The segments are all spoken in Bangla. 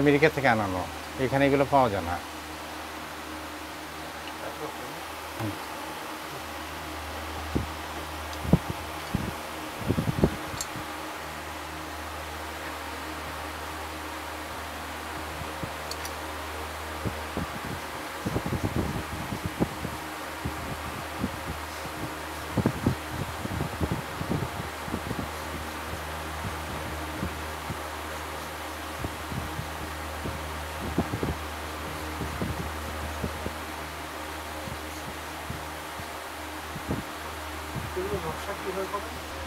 আমেরিকা থেকে আনানো, এখানে এগুলো পাওয়া যায় না।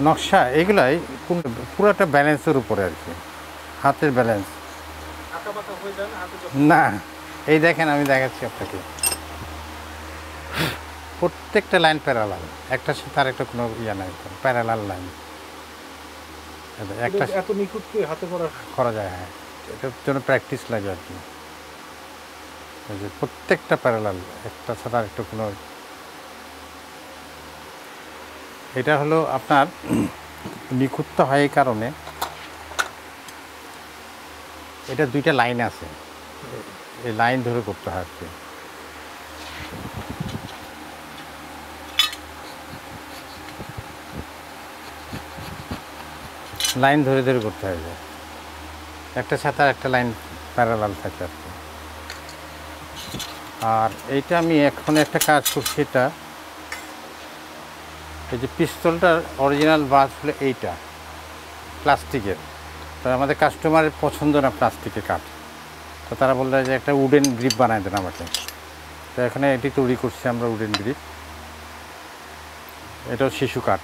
নকশা এগুলাই পুরোটা ব্যালেন্সের উপরে আর কি, হাতের ব্যালেন্স না। এই দেখেন, আমি দেখাচ্ছি আপনাকে, প্রত্যেকটা লাইন প্যারালাল, একটার সাথে আর একটা কোনো ইয়ে নাই, প্যারালাল লাইন। একটা এত নিখুঁত হাতে করা যায়, হ্যাঁ, এটার জন্য প্র্যাকটিস লাগে আর কি। যে প্রত্যেকটা প্যারালাল, একটার সাথে আর একটা কোনো, এটা হলো আপনার নিখুঁতটা হয় এই কারণে, এটা দুইটা লাইন আছে, এই লাইন ধরে করতে হয় আর কি। লাইন ধরে ধরে করতে হয়, একটা সাথে আর একটা লাইন প্যারালাল থাকে আর কি। আর এইটা আমি এখন একটা কাজ করছি, এটা এই যে পিস্তলটার অরিজিনাল বাস হলো এইটা প্লাস্টিকের, তো আমাদের কাস্টমারের পছন্দ না প্লাস্টিকের কাঠ, তো তারা বললো যে একটা উডেন গ্রিপ বানায় দেন আমাকে। তো এখানে এটি তৈরি করছি আমরা, উডেন গ্রিপ। এটাও শিশু কাঠ,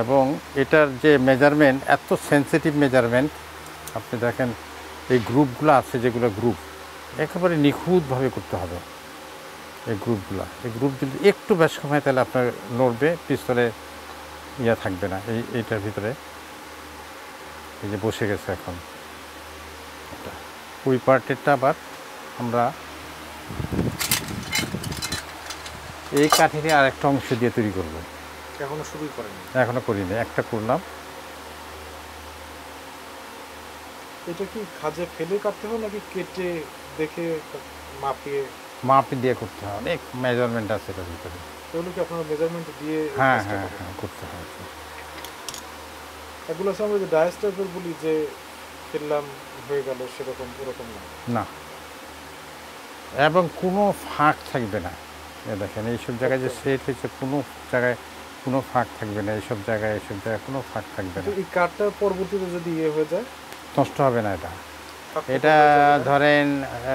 এবং এটার যে মেজারমেন্ট এত সেন্সিটিভ মেজারমেন্ট, আপনি দেখেন এই গ্রুপগুলো আছে, যেগুলো গ্রুপ একেবারে নিখুঁতভাবে করতে হবে। এই গ্রুপ যদি একটু বেশ সময়, তাহলে আপনার নড়বে, পিস্তলে ইয়া থাকবে না। এইটার ভিতরে এই যে বসে গেছে এখন, ওই পার্টেরটা আবার আমরা এই কাঠেরই আর একটা অংশ দিয়ে তৈরি করব। এখনো শুরুই করেনি? এখনো করিনি, একটা করলাম। এটা কি খাজে ফেলে কাটতে হবে নাকি কেটে দেখে মাপ দিয়ে করতে হয়, অনেক মেজারমেন্ট আছে এটার ভিতরে। তাহলে কি আপনারা মেজারমেন্ট দিয়ে? হ্যাঁ হ্যাঁ হ্যাঁ, করতে হয়। এগুলো আছে আমরা যে ডায়াস টাইপের বলি, যে ফেললাম হয়ে গেল, সেরকম ওরকম না, এবং কোনো ফাঁক থাকবে না। দেখেন এইসব জায়গায় যে সেট হয়েছে, কোনো জায়গায় কোনো ফাঁক থাকবে না, এইসব জায়গায় কোনো ফাঁক থাকবে না। এই কাঠটা পরবর্তীতে যদি ইয়ে হয়ে যায়, নষ্ট হবে না। এটা ধরেন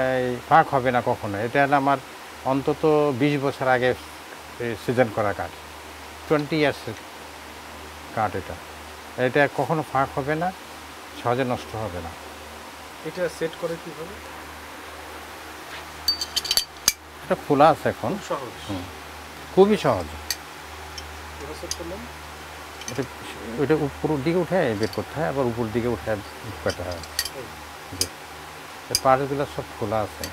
এই ফাঁক হবে না কখনো। এটা হলো আমার অন্তত 20 বছর আগে সিজন করা কাঠ, 20 ইয়ার্সের কাঠ। এটা কখনো ফাঁক হবে না, সহজে নষ্ট হবে না। এটা সেট করে কীভাবে? এটা খোলা আছে এখন, সহজ, খুবই সহজ। সেট করলাম, ওইটা উপর দিকে উঠে বের করতে হয়, আবার উপর দিকে উঠে ঢুকাতে হয়। পার্টগুলো সব খোলা আছে।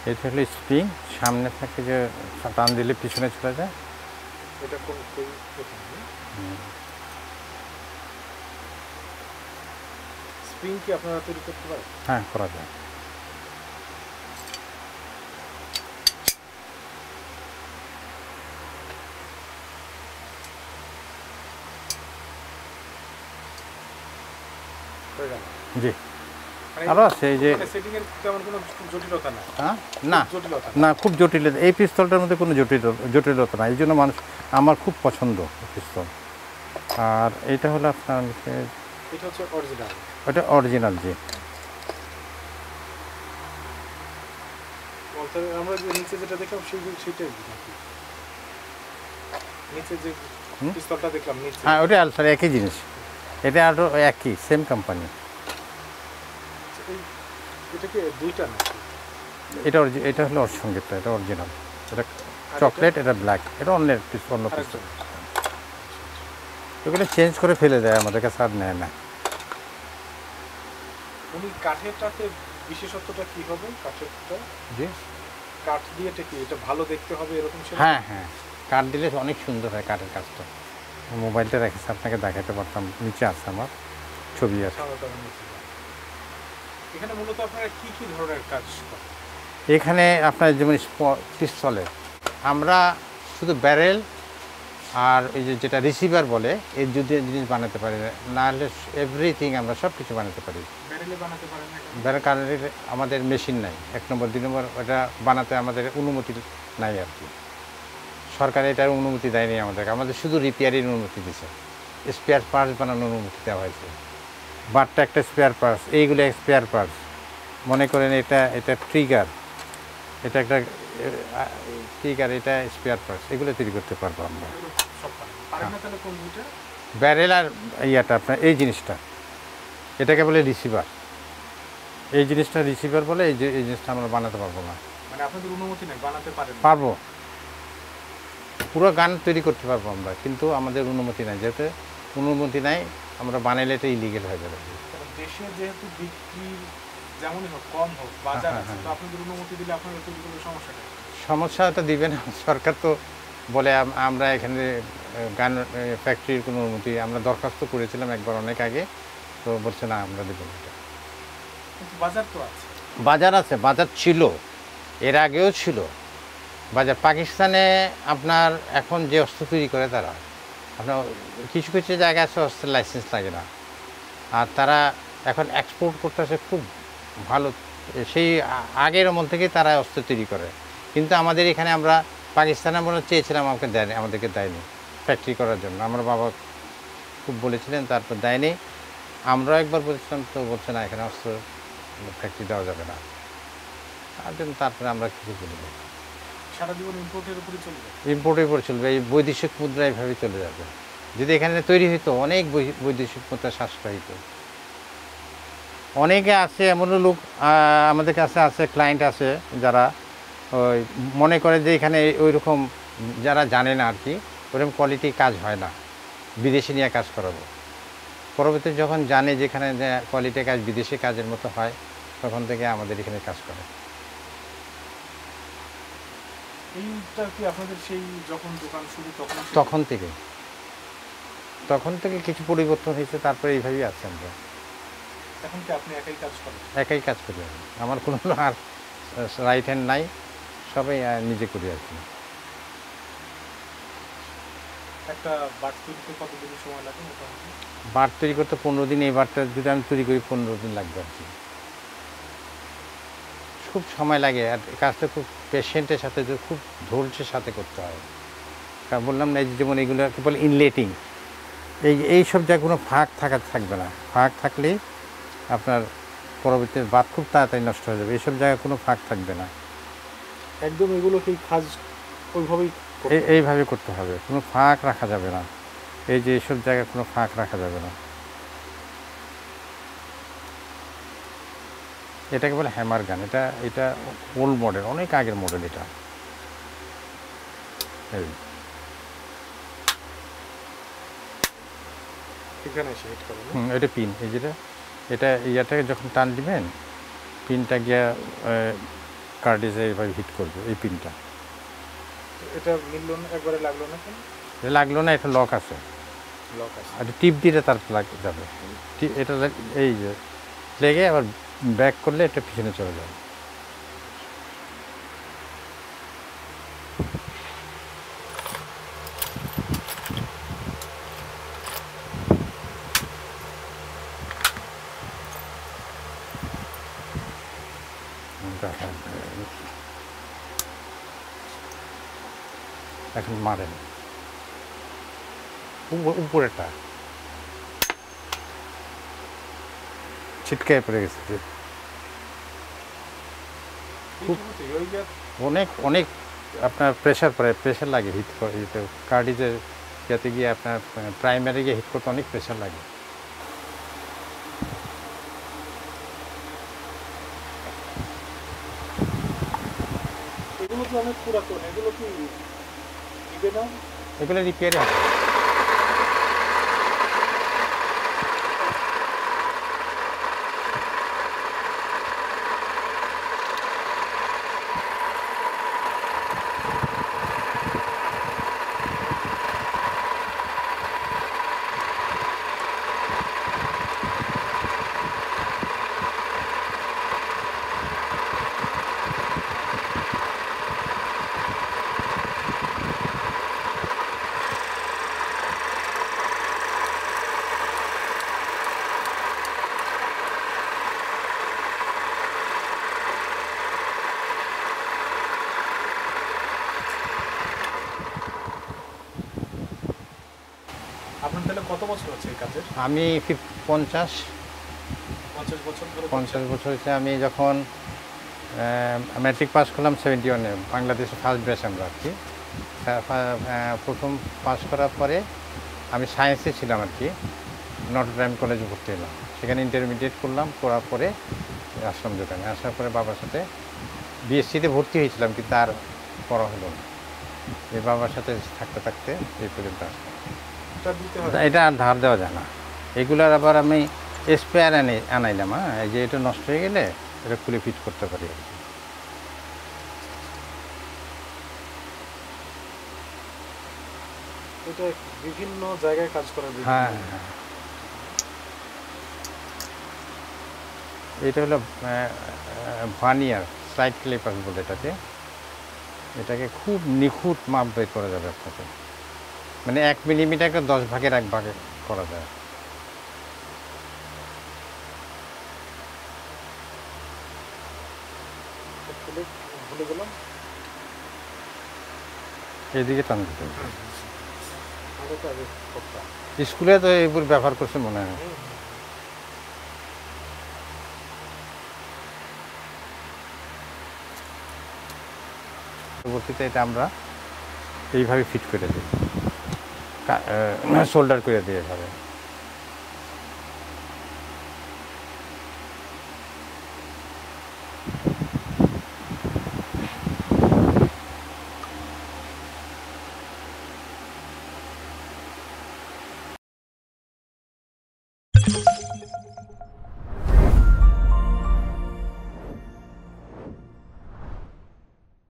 এটা হলো স্প্রিং, সামনে থাকে যে টান দিলে পিছনে চলে যায়। এটা কোন স্প্রিং কি আপনারা তৈরি করতে পারেন? হ্যাঁ, করা যায়। জি, আরও আছে এই যে না না, খুব জটিল। এই পিস্তলটার মধ্যে কোনো জটিলতা না, এই জন্য মানুষ, আমার খুব পছন্দ পিস্তল। আর এইটা হলো আপনার, ওটা অরিজিনাল। জি, আমরা যে নিচে যেটা দেখলাম সেটাই নিচে যে পিস্তলটা দেখলাম নিচে, হ্যাঁ, ওটা আলসার একই জিনিস, এটা আরও একই সেম কোম্পানি। এটা কি দুইটা না? এটা হলো ওর সঙ্গেটা, এটা অরিজিনাল। এটা চকলেট, এটা ব্ল্যাক, এটা অন্য পিস্তল। এগুলো চেঞ্জ করে ফেলে দেয়, আমাদের কাছে আর নেয় না। উনি কাঠেরটাতে বিশেষত্বটা কি হবে কাঠেরটা? জি কাঠ দিয়ে এটা কি এটা ভালো দেখতে হবে এরকম সেরকম? হ্যাঁ হ্যাঁ, কাঠ দিলে অনেক সুন্দর হয় কাঠের কাজটা। মোবাইলটা রেখেছে, আপনাকে দেখাতে পারতাম, নিচে আছে আমার ছবি আছে। সাদাটা নিচে যায়। এখানে মূলত আপনারা কি কি ধরনের কাজ করেন? এখানে আপনার যেমন পিস্তলে আমরা শুধু ব্যারেল আর এই যে যেটা রিসিভার বলে এই যদি জিনিস বানাতে পারি, না হলে এভরিথিং আমরা সব কিছু বানাতে পারি। ব্যারেলে বানাতে পারেন না কেন? ব্যারেল কারণের আমাদের মেশিন নাই, 1 নম্বর 2 নম্বর ওটা বানাতে আমাদের অনুমতি নাই আর কি। সরকার এটার অনুমতি দেয়নি আমাদেরকে, আমাদের শুধু রিপেয়ারের অনুমতি দিয়েছে, স্পেয়ার পার্টস বানানোর অনুমতি দেওয়া হয়েছে। বারটা একটা স্পেয়ার পার্টস, এইগুলো স্পেয়ার পার্টস। মনে করেন এটা এটা ট্রিগার, এটা একটা ট্রিগার, এটা স্পেয়ার পার্টস, এগুলো তৈরি করতে পারবো আমরা। এগুলো সব পারেন। পারেন না তাহলে কোন দুইটা? ব্যারেল আর ইয়াটা আপনার এই জিনিসটা, এটাকে বলে রিসিভার। এই জিনিসটা রিসিভার বলে, এই জিনিসটা আমরা বানাতে পারবো না। মানে আপনাদের অনুমতি নেই, বানাতে পারেন না? পারবো, পুরো গান তৈরি করতে পারবো আমরা, কিন্তু আমাদের অনুমতি নাই। যেহেতু অনুমতি নাই, আমরা বানাইলে এটা ইলিগেল হয়ে যাবে। কারণ দেশে যেহেতু বিক্রি যেমনই হোক কম হোক বাজার হ্যাঁ, আছে, হ্যাঁ, তো আপনাদের অনুমতি দিলে আপনারা তৈরি করলে সমস্যাটা কি? সমস্যা তো দিবে না সরকার, তো বলে আমরা এখানে গান ফ্যাক্টরির কোনো অনুমতি, আমরা দরখাস্ত করেছিলাম একবার অনেক আগে, তো বলছে না আমরা দেবো না এটা। কিন্তু বাজার তো আছে। বাজার আছে, বাজার ছিল, এর আগেও ছিল বাজার। পাকিস্তানে আপনার এখন যে অস্ত্র তৈরি করে তারা, আপনার কিছু কিছু জায়গায় আছে অস্ত্রের লাইসেন্স লাগে না, আর তারা এখন এক্সপোর্ট করতেছে খুব ভালো। সেই আগের আমল থেকে তারা অস্ত্র তৈরি করে, কিন্তু আমাদের এখানে আমরা পাকিস্তানে আমরা চেয়েছিলাম, আমাকে দেয়নি, আমাদেরকে দেয়নি ফ্যাক্টরি করার জন্য। আমার বাবা খুব বলেছিলেন, তারপর দেয়নি। আমরাও একবার বলেছিলাম, তো বলছে না এখানে অস্ত্র ফ্যাক্টরি দেওয়া যাবে না, তার জন্য তারপরে আমরা কিছু করি না। সারা জীবন ইম্পোর্টের উপরে চলবে। ইম্পোর্টের উপর চলবে, এই বৈদেশিক মুদ্রা এইভাবে চলে যাবে। যদি এখানে তৈরি হতো অনেক বৈদেশিক মুদ্রা সাশ্রয় হতো। অনেকে আছে এমনও লোক আমাদের কাছে আছে, ক্লায়েন্ট আছে যারা ওই মনে করে যে এখানে ওই রকম যারা জানে না আর কি, ওরকম কোয়ালিটি কাজ হয় না, বিদেশে নিয়ে কাজ করাবো। পরবর্তীতে যখন জানে যেখানে কোয়ালিটি কাজ বিদেশি কাজের মতো হয়, তখন থেকে আমাদের এখানে কাজ করে। এইটা কি আপনাদের সেই যখন দোকান শুরু তখন থেকে কিছু পরিবর্তন হয়েছে, তারপরে এইভাবেই আছে আমরা। এখন কি আপনি একাই কাজ করেন? একাই কাজ করি আমি, আমার কোনো আর রাইট হ্যান্ড নাই, সবাই নিজে করি আর কি। একটা বাট তৈরিতে কতদিন সময় লাগে মোটামুটি? বাট তৈরি করতে 15 দিন, এই বারটা যদি আমি তৈরি করি 15 দিন লাগবে আর কি। খুব সময় লাগে, আর কাজটা খুব পেশেন্টের সাথে, খুব ধৈর্যের সাথে করতে হয়। কারণ বললাম না, এই যেমন এগুলো কি বলে ইনলেটিং, এই সব জায়গায় কোনো ফাঁক থাকবে না। ফাঁক থাকলেই আপনার পরবর্তীতে বাত খুব তাড়াতাড়ি নষ্ট হয়ে যাবে। এইসব জায়গায় কোনো ফাঁক থাকবে না, একদম এগুলোকেই কাজ ওইভাবেই এইভাবে করতে হবে, কোনো ফাঁক রাখা যাবে না। এই যে এইসব জায়গায় কোনো ফাঁক রাখা যাবে না। এটাকে বলে হ্যামার গান। এটা ওল্ড মডেল, অনেক আগের মডেল এটা। এই এখানে এসে হিট করেন। এটা পিন, এই যেটা এটা ইয়াটাকে যখন টান দিবেন, পিনটা গিয়া কার্ডিজে এইভাবে হিট করবে, এই পিনটা। এটা মিললো না, একবারে লাগলো না কেন? এটা লাগলো না, এটা লক আছে, লক আছে। আর টিপ দিলে তার যাবে। এটা এই যে লেগে আবার ব্যাক করলে এটা পিছনে চলে যাবে। এখন মারেন উপরেটা ছিটকায় পড়ে গেছে। অনেক অনেক আপনার প্রেশার পড়ে, প্রেশার লাগে হিট কার্ডিজের যাতে গিয়ে আপনার প্রাইমারি গিয়ে হিট করতে অনেক প্রেশার লাগে। এগুলো তো অনেক পুরাতন, এগুলো কি দিবে না? এগুলো রিপেয়ারে হবে। কত বছর আছে এই কাজের? আমি 50 50 বছর ধরে 50 বছর হচ্ছে। আমি যখন ম্যাট্রিক পাস করলাম 71-এ, বাংলাদেশে ফার্স্ট ব্যাচ আমরা আর কি। প্রথম পাস করার পরে আমি সায়েন্সে ছিলাম আর কি, নটর ডেম কলেজে ভর্তি হলাম। সেখানে ইন্টারমিডিয়েট করলাম, করার পরে আসলাম দোকানে। আসার পরে বাবার সাথে বিএসসিতে ভর্তি হয়েছিলাম, কিন্তু আর পড়া হলো না। এই বাবার সাথে থাকতে থাকতে এই পর্যন্ত আসলাম। এটা দিতে হয়। এটা আর ধার দেওয়া যায় না। এগুলার আবার আমি স্পেয়ার আনাইলাম। হ্যাঁ, এই যে এটা নষ্ট হয়ে গেলে এটা খুলে ফিট করতে পারি আর কি। এটা বিভিন্ন জায়গায় কাজ করে। হ্যাঁ হ্যাঁ, এটা হলো ভার্নিয়ার সাইড ক্লিপার বলে এটাকে। এটাকে খুব নিখুঁত মাপ বের করা যাবে আপনাকে, মানে 1 মিলিমিটারকে 10 ভাগের 1 ভাগে করা যায়। ভুলে গেলাম। এইদিকে টান দিতে হবে। আগে তো আগে করতাম। স্কুলে তো এইগুলো ব্যবহার করছে মনে হয়। পরবর্তীতে এটা আমরা এইভাবে ফিট করে দিই, শোল্ডার করে দিই এভাবে।